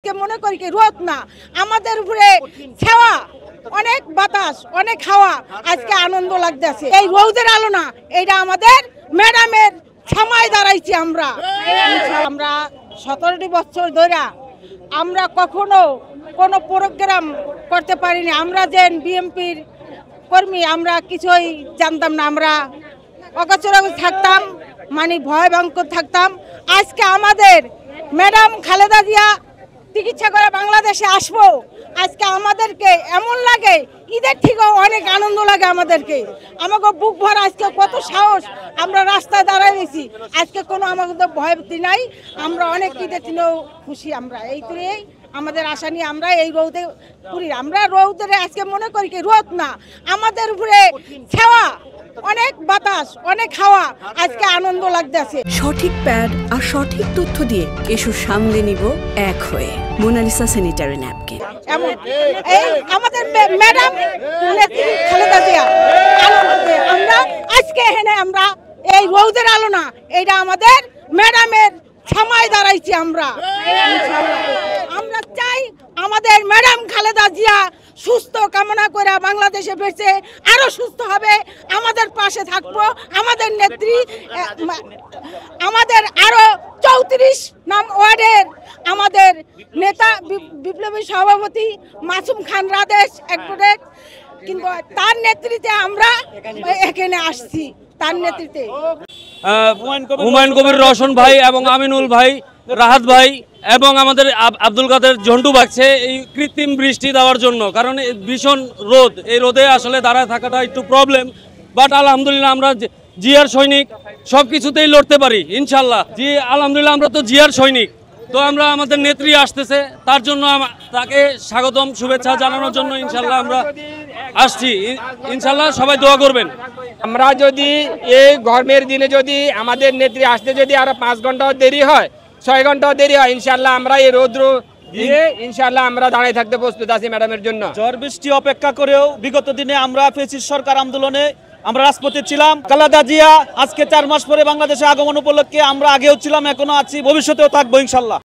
মনে করি কি রোদ না আমাদের উপরে ছাওয়া অনেক বাতাস অনেক হাওয়া আজকে আনন্দ লাগতেছে। এই রোদের আলো না, এটা আমাদের ম্যাডামের সময় দাঁড়াইছি। আমরা 17টি বছর ধরে আমরা কখনো কোনো প্রোগ্রাম করতে পারিনি। আমরা যে বিএমপির কর্মী আমরা কিছুই জানতাম না, আমরা অগোচরে থাকতাম, মানে ভয় ভয়ঙ্কর থাকতাম। আজকে আমাদের ম্যাডাম খালেদা জিয়া চিকিৎসা করে বাংলাদেশে আসবো, আজকে আমাদেরকে এমন লাগে ঈদের থেকেও অনেক আনন্দ লাগে আমাদেরকে। আমাকে বুক ভরা আজকে কত সাহস, আমরা রাস্তায় দাঁড়ায় রয়েছি। আজকে কোনো আমাদের ভয় নাই, আমরা অনেক ঈদের দিনেও খুশি। আমরা এই তুলেই আমাদের আশা নিয়ে আমরা এই রোদে ঘুরি। আমরা রোদে আজকে মনে করি কি রোদ না, আমাদের উপরে ছাওয়া অনেক বাতাস অনেক হাওয়া আজকে আনন্দ লাগতেছে। সঠিক প্যাড আর সঠিক তথ্য দিয়ে এসব সামলে নিব এক হয়ে। Monalisa sanitary napkin. এমন এই আমাদের ম্যাডাম খালেদা জিয়া আমরা আজকে এখানে আমরা এই রোদের আলো না, এটা আমাদের ম্যাডামের সময় দাঁড়াইছি। আমরা চাই আমাদের ম্যাডাম খালেদা জিয়া সুস্থ কামনা করে বাংলাদেশে বেঁচে আরো সুস্থ হবে, আমাদের পাশে থাকবো। আমাদের নেত্রী, আমাদের আরো 34 নং ওয়ার্ডের আমাদের নেতা বিপ্লবী সভাপতি মাসুম খান রাদেশ অ্যাডভোকেট, কিন্তু তার নেতৃত্বে আমরা এখানে আসছি। তার নেতৃত্বে হুমায়ুন কবির রওশন ভাই এবং আমিনুল ভাই, রাহাত ভাই এবং আমাদের আব্দুল কাদের ঝন্টু বাগছে এই কৃত্রিম বৃষ্টি দেওয়ার জন্য, কারণ ভীষণ রোদ, এই রোদে আসলে দাঁড়ায় থাকাটা একটু প্রবলেম। বাট আলহামদুলিল্লাহ আমরা জিয়ার সৈনিক, সব কিছুতেই লড়তে পারি ইনশাল্লাহ। আলহামদুলিল্লাহ আমরা তো জিয়ার সৈনিক, তো আমরা আমাদের নেত্রী আসতেছে, তার জন্য তাকে স্বাগতম শুভেচ্ছা জানানোর জন্য ইনশাল্লাহ আমরা আসছি। ইনশাল্লাহ সবাই দোয়া করবেন। আমরা যদি এই গরমের দিনে যদি আমাদের নেত্রী আসতে যদি আরো 5 ঘন্টাও দেরি হয়, 6 ঘন্টাও দেরি হয়, ইনশাল্লাহ আমরা এই রৌদ্র দিয়ে ইনশাল্লাহ আমরা দাঁড়িয়ে থাকতে প্রস্তুত আছি ম্যাডামের জন্য। ঝড় বৃষ্টি অপেক্ষা করেও বিগত দিনে আমরা ফ্যাসিস্ট সরকার আন্দোলনে আমরা রাজপথে ছিলাম। খালেদা জিয়া আজকে 4 মাস পরে বাংলাদেশে আগমন উপলক্ষে আমরা আগেও ছিলাম, এখনো আছি, ভবিষ্যতেও থাকবো ইনশাল্লাহ।